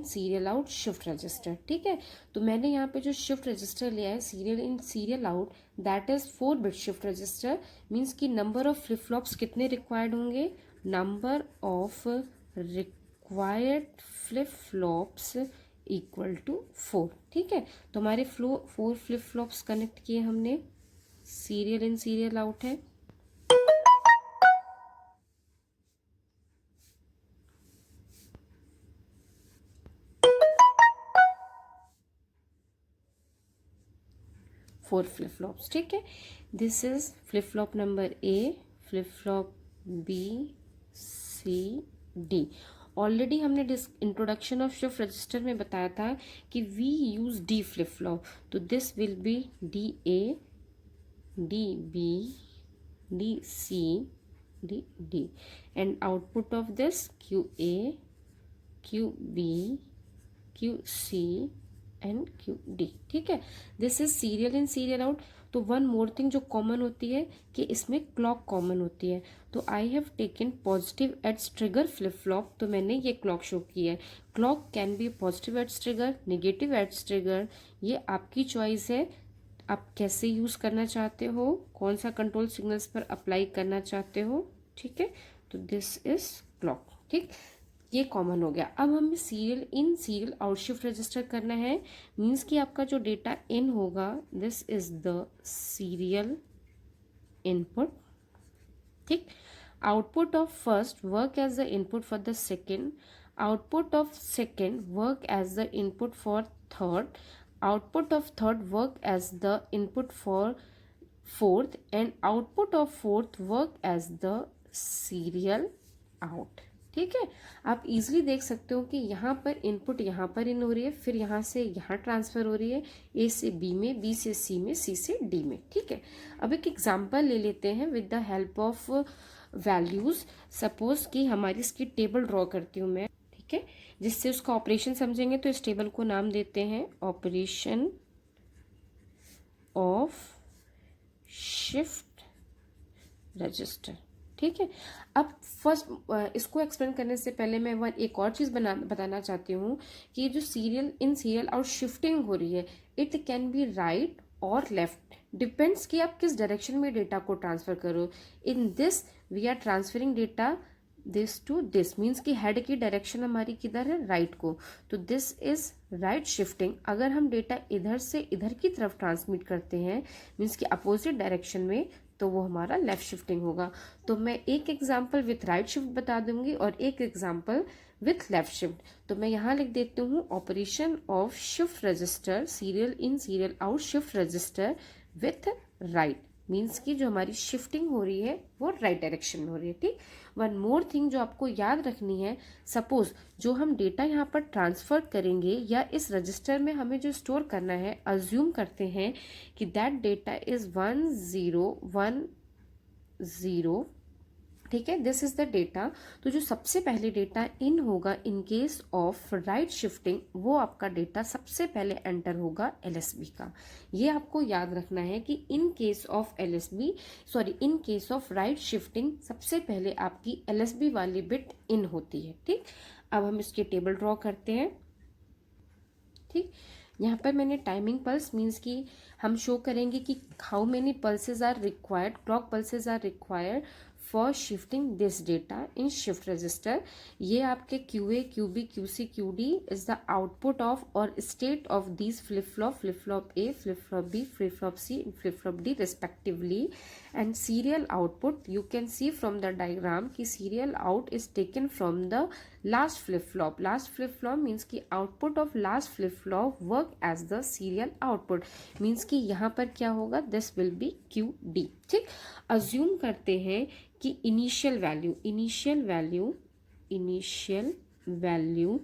इन serial out shift register, ठीक है। तो मैंने यहाँ पे जो शिफ्ट रजिस्टर लिया है serial in serial out, that is 4 bit shift register. Means कि नंबर ऑफ फ्लिप फ्लॉप्स कितने रिक्वायर्ड होंगे, number of required flip flops equal to 4, ठीक है। तो हमारे 4 फ्लिप फ्लॉप्स कनेक्ट किए हमने, सीरियल इन सीरियल आउट है। फोर फ्लिप फ्लॉप्स, ठीक है। This is flip flop number A, flip flop B, C, D. Already हमने इंट्रोडक्शन ऑफ शिफ्ट रजिस्टर में बताया था कि we use D flip flop, तो this will be D A, D B, D C, D D, and output of this Q A, Q B, Q C and Q D, ठीक है। This is serial in serial out. तो one more thing जो common होती है कि इसमें clock common होती है। तो I have taken positive edge trigger flip flop, तो मैंने ये क्लॉक शो की है। Clock can be positive edge trigger, negative edge trigger, ये आपकी चॉइस है, आप कैसे यूज करना चाहते हो, कौन सा कंट्रोल सिग्नल्स पर अप्लाई करना चाहते हो, ठीक है। तो दिस इज क्लॉक, ठीक, ये कॉमन हो गया। अब हमें serial in serial out shift register करना है। मीन्स कि आपका जो डेटा इन होगा, this is the serial input, ठीक। Output of first work as the input for the second, output of second work as the input for third, output of third work as the input for fourth, and output of fourth work as the serial out, ठीक है। आप easily देख सकते हो कि यहाँ पर input यहाँ पर इन हो रही है, फिर यहाँ से यहाँ ट्रांसफर हो रही है, ए से बी में, बी से सी में, सी से डी में, ठीक है। अब एक एग्जांपल ले लेते हैं with the help of values. Suppose कि हमारी इसकी टेबल ड्रॉ करती हूँ मैं, ठीक है, जिससे उसका ऑपरेशन समझेंगे। तो इस टेबल को नाम देते हैं ऑपरेशन ऑफ शिफ्ट रजिस्टर, ठीक है। अब फर्स्ट इसको एक्सप्लेन करने से पहले मैं एक और चीज़ बताना चाहती हूँ कि जो serial in serial out shifting हो रही है, इट कैन बी राइट और लेफ्ट, डिपेंड्स कि आप किस डायरेक्शन में डेटा को ट्रांसफर करो। In this we are transferring data this to this, means कि हेड की डायरेक्शन हमारी किधर है, राइट को, तो दिस इज राइट शिफ्टिंग। अगर हम डेटा इधर से इधर की तरफ ट्रांसमिट करते हैं, मीन्स कि अपोजिट डायरेक्शन में, तो वो हमारा लेफ्ट शिफ्टिंग होगा। तो मैं एक एग्जाम्पल विथ राइट शिफ्ट बता दूंगी और एक एग्जाम्पल विथ लेफ्ट शिफ्ट। तो मैं यहाँ लिख देती हूँ operation of shift register serial in serial out shift register with right, means कि जो हमारी शिफ्टिंग हो रही है वो राइट डायरेक्शन में हो रही है, ठीक। वन मोर थिंग जो आपको याद रखनी है, सपोज जो हम डेटा यहाँ पर ट्रांसफर करेंगे या इस रजिस्टर में हमें जो स्टोर करना है, अज्यूम करते हैं कि दैट डेटा इज 1010, ठीक है, दिस इज द डेटा। तो जो सबसे पहले डेटा इन होगा in case of right shifting, वो आपका डेटा सबसे पहले एंटर होगा एलएसबी का। ये आपको याद रखना है कि in case of in case of right shifting सबसे पहले आपकी एलएसबी वाली बिट इन होती है, ठीक। अब हम इसकी टेबल ड्रॉ करते हैं, ठीक। यहाँ पर मैंने टाइमिंग पल्स, मीन्स कि हम शो करेंगे कि how many pulses are required, clock pulses are required for shifting this data in shift register. ये आपके Q A, Q B, Q C, Q D is the output of or state of these flip flop A, flip flop B, flip flop C, flip flop D respectively. And serial output you can see from the diagram कि serial out is taken from the last flip flop. Last flip flop means की output of last flip flop work as the serial output, means कि यहाँ पर क्या होगा, this will be Q D, ठीक। Assume करते हैं कि initial value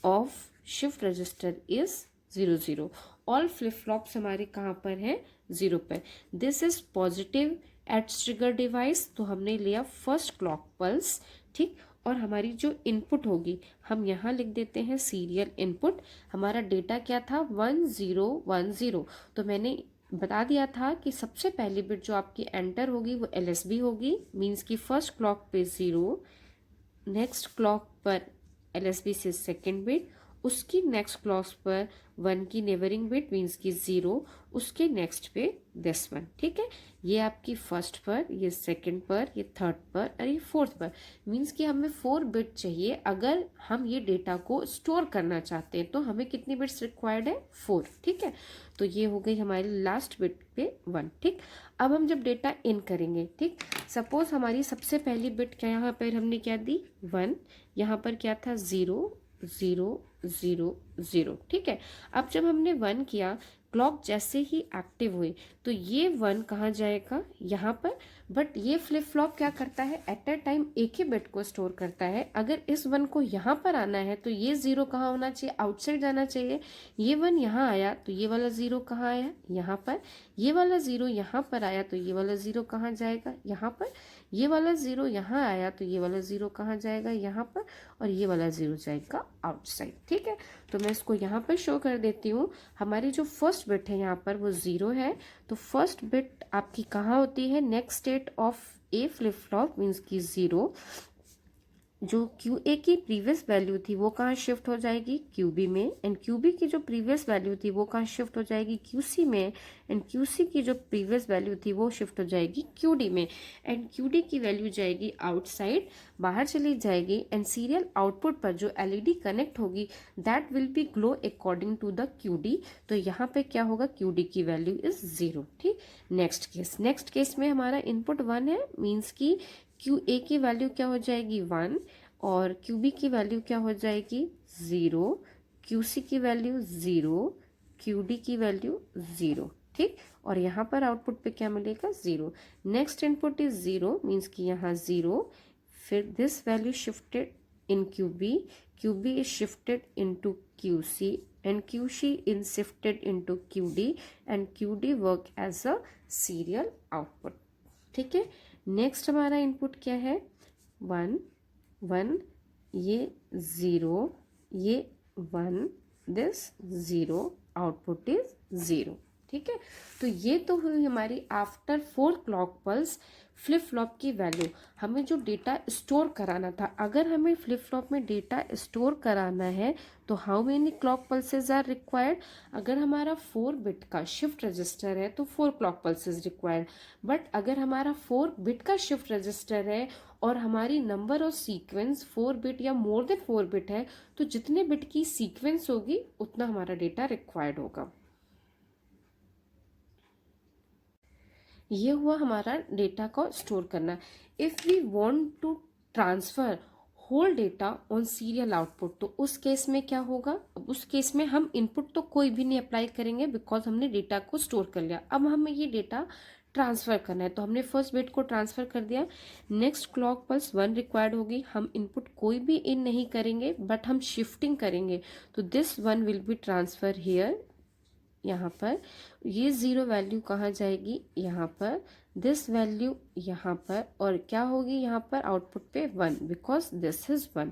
of shift register is 00। All flip flops हमारे कहाँ पर हैं, 0 पर। This is positive edge trigger device, तो हमने लिया फर्स्ट क्लॉक पल्स, ठीक। और हमारी जो इनपुट होगी हम यहाँ लिख देते हैं सीरियल इनपुट। हमारा डेटा क्या था, 1010। तो मैंने बता दिया था कि सबसे पहली बिट जो आपकी एंटर होगी वो एलएसबी होगी, मीन्स कि फर्स्ट क्लॉक पे 0, नेक्स्ट क्लॉक पर एलएसबी से सेकेंड बिट, उसकी नेक्स्ट क्लॉक पर 1 की नेबरिंग बिट मीन्स की 0, उसके नेक्स्ट पे दिस वन। ठीक है, ये आपकी फर्स्ट पर, ये सेकंड पर, ये थर्ड पर और ये फोर्थ पर। मीन्स कि हमें 4 बिट चाहिए। अगर हम ये डेटा को स्टोर करना चाहते हैं तो हमें कितनी बिट्स रिक्वायर्ड है? 4। ठीक है, तो ये हो गई हमारी लास्ट बिट पे 1। ठीक, अब हम जब डेटा इन करेंगे, ठीक, सपोज हमारी सबसे पहली बिट क्या यहाँ पर हमने क्या दी? 1। यहाँ पर क्या था? 0 0 0 0। ठीक है, अब जब हमने 1 किया, क्लॉक जैसे ही एक्टिव हुई तो ये 1 कहाँ जाएगा? यहाँ पर। बट ये फ्लिप फ्लॉप क्या करता है? एट अ टाइम एक ही बिट को स्टोर करता है। अगर इस 1 को यहाँ पर आना है तो ये 0 कहाँ होना चाहिए? आउटसाइड जाना चाहिए। ये 1 यहाँ आया तो ये वाला 0 कहाँ आया? यहाँ पर। ये वाला 0 यहाँ पर आया तो ये वाला 0 कहाँ जाएगा? यहाँ पर। ये वाला 0 यहाँ आया तो ये वाला 0 कहाँ जाएगा? यहाँ पर। और ये वाला 0 जाएगा आउटसाइड। ठीक है, तो मैं इसको यहाँ पर शो कर देती हूँ। हमारी जो फर्स्ट बिट है यहाँ पर वो 0 है, तो फर्स्ट बिट आपकी कहाँ होती है? Next state of A flip flop means की 0। जो क्यू ए की प्रीवियस वैल्यू थी वो कहाँ शिफ्ट हो जाएगी? क्यू बी में। एंड क्यू बी की जो प्रीवियस वैल्यू थी वो कहाँ शिफ्ट हो जाएगी? क्यू सी में। एंड क्यू सी की जो प्रीवियस वैल्यू थी वो शिफ्ट हो जाएगी क्यू डी में। एंड क्यू डी की वैल्यू जाएगी आउटसाइड, बाहर चली जाएगी। एंड सीरियल आउटपुट पर जो एलईडी कनेक्ट होगी that will be glow according to the Q D. तो यहाँ पे क्या होगा? क्यू डी की वैल्यू इज 0। ठीक, नेक्स्ट केस में हमारा इनपुट 1 है, मीन्स की क्यू ए की वैल्यू क्या हो जाएगी? 1। और क्यू बी की वैल्यू क्या हो जाएगी? 0। क्यू सी की वैल्यू 0। क्यू डी की वैल्यू 0। ठीक, और यहाँ पर आउटपुट पे क्या मिलेगा? 0। नेक्स्ट इनपुट इज 0 मीन्स कि यहाँ 0। फिर this value shifted in Q B is shifted into Q C and Q C is shifted into Q D and Q D work as a serial output. ठीक है, next हमारा input क्या है? 1 1, ये 0, ये 1, दिस 0, आउटपुट इज 0। ठीक है, तो ये तो हुई हमारी after 4 clock pulse flip flop की वैल्यू। हमें जो डेटा स्टोर कराना था, अगर हमें फ्लिप फ्लॉप में डेटा स्टोर कराना है तो how many clock pulses are required? अगर हमारा 4 बिट का शिफ्ट रजिस्टर है तो 4 क्लॉक पल्सेज रिक्वायर्ड। बट अगर हमारा 4 बिट का शिफ्ट रजिस्टर है और हमारी नंबर ऑफ सीक्वेंस 4 बिट या मोर देन 4 बिट है तो जितने बिट की सीक्वेंस होगी उतना हमारा डेटा रिक्वायर्ड होगा। ये हुआ हमारा डेटा को स्टोर करना। If we want to transfer whole data on serial output तो उस केस में क्या होगा? उस केस में हम इनपुट तो कोई भी नहीं अप्लाई करेंगे बिकॉज हमने डेटा को स्टोर कर लिया। अब हमें ये डेटा ट्रांसफ़र करना है तो हमने फर्स्ट बिट को ट्रांसफ़र कर दिया। नेक्स्ट क्लॉक पल्स 1 रिक्वायर्ड होगी। हम इनपुट कोई भी इन नहीं करेंगे बट हम शिफ्टिंग करेंगे, तो this 1 will be transfer here. यहाँ पर ये 0 वैल्यू कहाँ जाएगी? यहाँ पर। दिस वैल्यू यहाँ पर, और क्या होगी यहाँ पर आउटपुट पे? 1, बिकॉज दिस इज 1।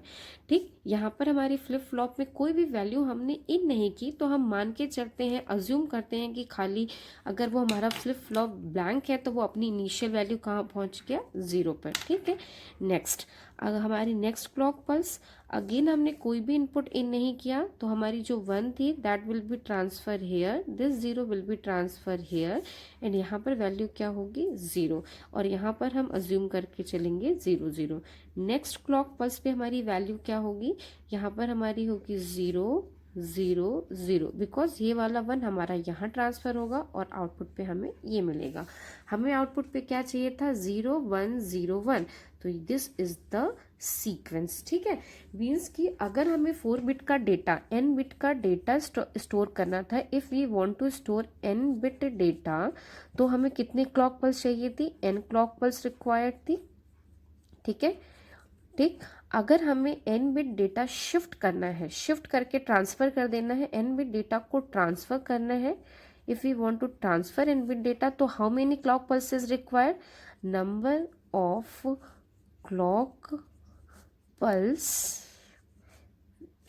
ठीक, यहाँ पर हमारी फ्लिप फ्लॉप में कोई भी वैल्यू हमने इन नहीं की तो हम मान के चलते हैं, अज्यूम करते हैं कि खाली अगर वो हमारा फ्लिप फ्लॉप ब्लैंक है तो वो अपनी इनिशियल वैल्यू कहाँ पहुँच गया? 0 पर। ठीक है, नेक्स्ट अगर हमारी नेक्स्ट क्लॉक पल्स अगेन हमने कोई भी इनपुट इन नहीं किया तो हमारी जो 1 थी that will be transfer here, this 0 will be transfer here and यहाँ पर वैल्यू क्या होगी? 0। और यहाँ पर हम अज्यूम करके चलेंगे 0 0। नेक्स्ट क्लॉक पल्स पे हमारी वैल्यू क्या होगी? यहाँ पर हमारी होगी 0 0 0, बिकॉज ये वाला 1 हमारा यहाँ ट्रांसफ़र होगा और आउटपुट पे हमें ये मिलेगा। हमें आउटपुट पे क्या चाहिए था? 0 1 0 1, तो दिस इज द सीक्वेंस। ठीक है, मीन्स कि अगर हमें 4 बिट का डेटा n बिट का डेटा स्टोर करना था, if we want to store n bit data तो हमें कितनी क्लॉक पल्स चाहिए थी? n क्लॉक पल्स रिक्वायर्ड थी। ठीक है, ठीक, अगर हमें n बिट डेटा शिफ्ट करना है, शिफ्ट करके ट्रांसफ़र कर देना है, n बिट डेटा को ट्रांसफ़र करना है, if we want to transfer n bit data तो how many clock pulses required? Number of clock pulse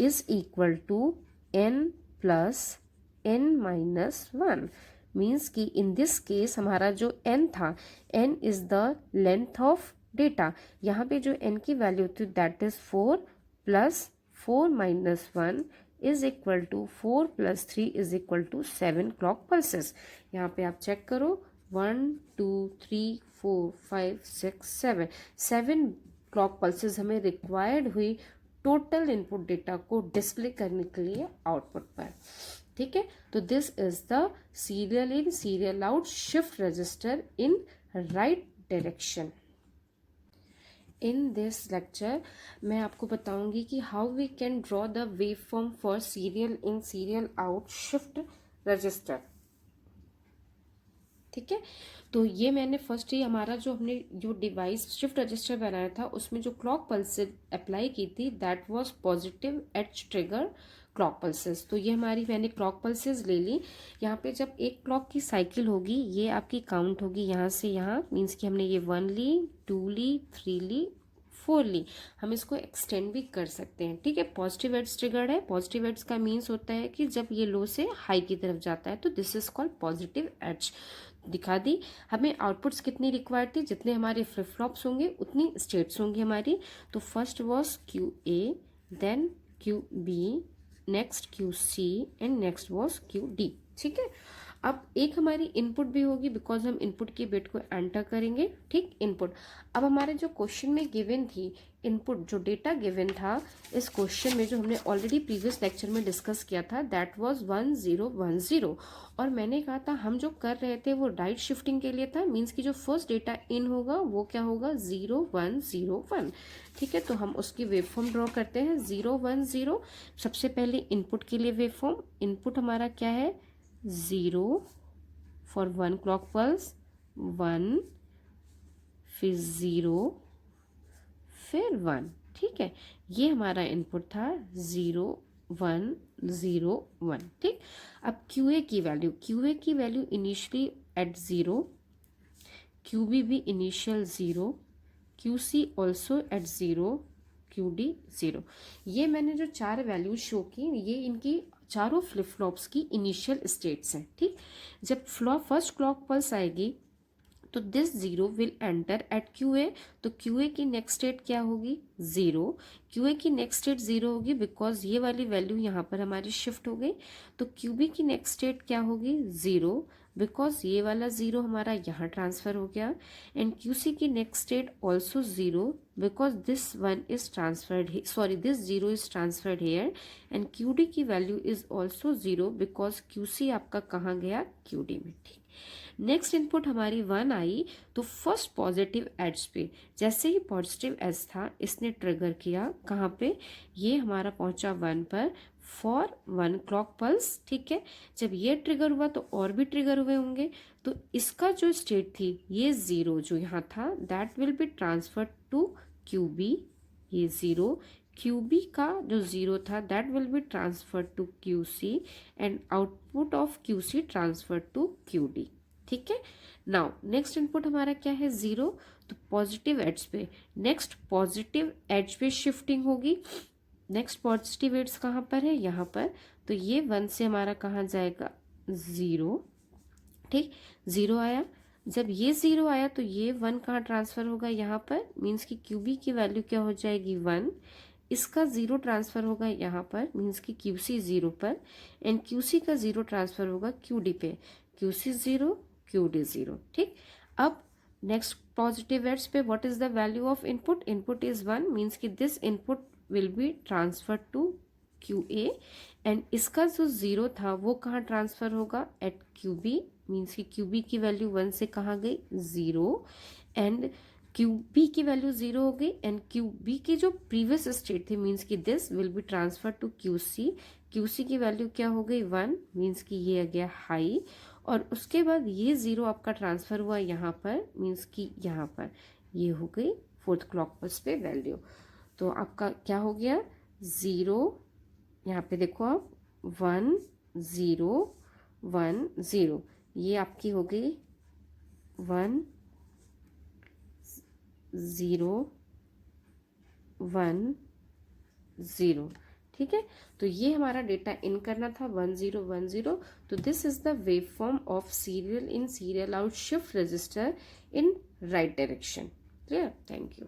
is equal to n plus n minus 1। Means कि in this case हमारा जो n था, n is the length of data. यहाँ पे जो n की value थी that is 4 plus 4 minus 1 is equal to 4 + 3 is equal to 7 clock pulses. यहाँ पे आप चेक करो 1 2 3 4 5 6 7 7 क्लॉक पल्सेस हमें रिक्वायर्ड हुई टोटल इनपुट डेटा को डिस्प्ले करने के लिए आउटपुट पर। ठीक है, तो this is the serial in serial out shift register in right direction. In this lecture मैं आपको बताऊंगी कि how we can draw the wave form for serial in serial out shift register. ठीक है, तो ये मैंने फर्स्ट ही हमारा जो हमने जो डिवाइस शिफ्ट रजिस्टर बनाया था उसमें जो क्लॉक पल्सेस अप्लाई की थी that was positive H trigger clock pulses. तो ये हमारी मैंने क्लॉक पल्सेस ले ली। यहाँ पे जब एक क्लॉक की साइकिल होगी ये आपकी काउंट होगी यहाँ से यहाँ, मीन्स कि हमने ये 1 ली, 2 ली, 3 ली, 4 ली। हम इसको एक्सटेंड भी कर सकते हैं। ठीक है, पॉजिटिव एड्स ट्रिगर्ड है। पॉजिटिव एड्स का मीन्स होता है कि जब ये लो से हाई की तरफ जाता है तो this is called positive edge. दिखा दी। हमें आउटपुट्स कितनी रिक्वायर्ड थी, जितने हमारे फ्लिप फ्लॉप्स होंगे उतनी स्टेट्स होंगी हमारी। तो first was Q A, then Q B, next Q C and next was Q D. ठीक है, अब एक हमारी इनपुट भी होगी बिकॉज हम इनपुट की बिट को एंटर करेंगे। ठीक, इनपुट। अब हमारे जो क्वेश्चन में गिवन थी इनपुट, जो डेटा गिवन था इस क्वेश्चन में जो हमने ऑलरेडी प्रीवियस लेक्चर में डिस्कस किया था दैट वाज 1010। और मैंने कहा था हम जो कर रहे थे वो राइट शिफ्टिंग के लिए था, मीन्स कि जो फर्स्ट डेटा इन होगा वो क्या होगा 0101। ठीक है, तो हम उसकी वेव फॉर्म ड्रॉ करते हैं 010। सबसे पहले इनपुट के लिए वेव फॉर्म, इनपुट हमारा क्या है 0 फॉर 1 क्लॉक पल्स, 1 फिर 0 फिर 1। ठीक है, ये हमारा इनपुट था 0101। ठीक, अब QA की वैल्यू इनिशियली एट 0, QB भी initial 0, QC also eight 0, QD 0। ये मैंने जो 4 वैल्यू शो की ये इनकी चारों फ्लिप फ्लॉप्स की इनिशियल स्टेट्स हैं। ठीक, जब फर्स्ट क्लॉक पल्स आएगी तो this 0 will enter eight QA। तो QA की नेक्स्ट स्टेट क्या होगी 0। QA की नेक्स्ट स्टेट 0 होगी बिकॉज ये वाली वैल्यू यहाँ पर हमारी शिफ्ट हो गई। तो QB की नेक्स्ट स्टेट क्या होगी 0 बिकॉज ये वाला 0 हमारा यहाँ ट्रांसफर हो गया। एंड QC की next state also 0 because this 1 is transferred, sorry this 0 is transferred here. And QD की value is also 0 because QC आपका कहाँ गया QD में। ठीक, नेक्स्ट इनपुट हमारी 1 आई तो फर्स्ट पॉजिटिव एज पे जैसे ही पॉजिटिव एज था इसने ट्रिगर किया कहाँ पे, ये हमारा पहुंचा 1 पर फॉर 1 क्लॉक पल्स। ठीक है, जब ये ट्रिगर हुआ तो और भी ट्रिगर हुए होंगे। तो इसका जो स्टेट थी ये 0 जो यहाँ था that will be transferred to QB। ये 0 QB का जो 0 था that will be transferred to QC and output of QC transferred to QD। ठीक है, नाउ नेक्स्ट इनपुट हमारा क्या है 0, तो पॉजिटिव एड्स पे नेक्स्ट पॉजिटिव एज पे शिफ्टिंग होगी। नेक्स्ट पॉजिटिव एड्स कहाँ पर है यहाँ पर, तो ये 1 से हमारा कहाँ जाएगा 0। ठीक, 0 आया, जब ये 0 आया तो ये 1 कहाँ ट्रांसफर होगा यहाँ पर, मीन्स कि QB की वैल्यू क्या हो जाएगी 1, इसका 0 ट्रांसफर होगा यहाँ पर मीन्स कि QC 0 पर एंड QC का 0 ट्रांसफर होगा QD पे, QC 0 QD 0। ठीक, अब नेक्स्ट पॉजिटिव एड्स पे what is the value of input, input is 1 means कि this input will be transfer to QA and इसका जो 0 था वो कहाँ ट्रांसफर होगा एट QB मीन्स कि QB की वैल्यू 1 से कहाँ गई 0 एंड QB की वैल्यू 0 हो गई एंड QB की जो प्रीवियस स्टेट थी मीन्स कि this will be transfer to QC। QC की वैल्यू क्या हो गई 1 मीन्स कि ये आ गया हाई और उसके बाद ये 0 आपका ट्रांसफर हुआ यहाँ पर मीन्स कि यहाँ पर ये हो गई 4th क्लॉक पल्स पे वैल्यू। तो आपका क्या हो गया 0, यहाँ पे देखो आप 1 0 1 0, ये आपकी हो गई 1 0 1 0। ठीक है, तो ये हमारा डेटा इन करना था 1010। तो this is the wave form of serial in serial out shift register in right direction. Clear, thank you.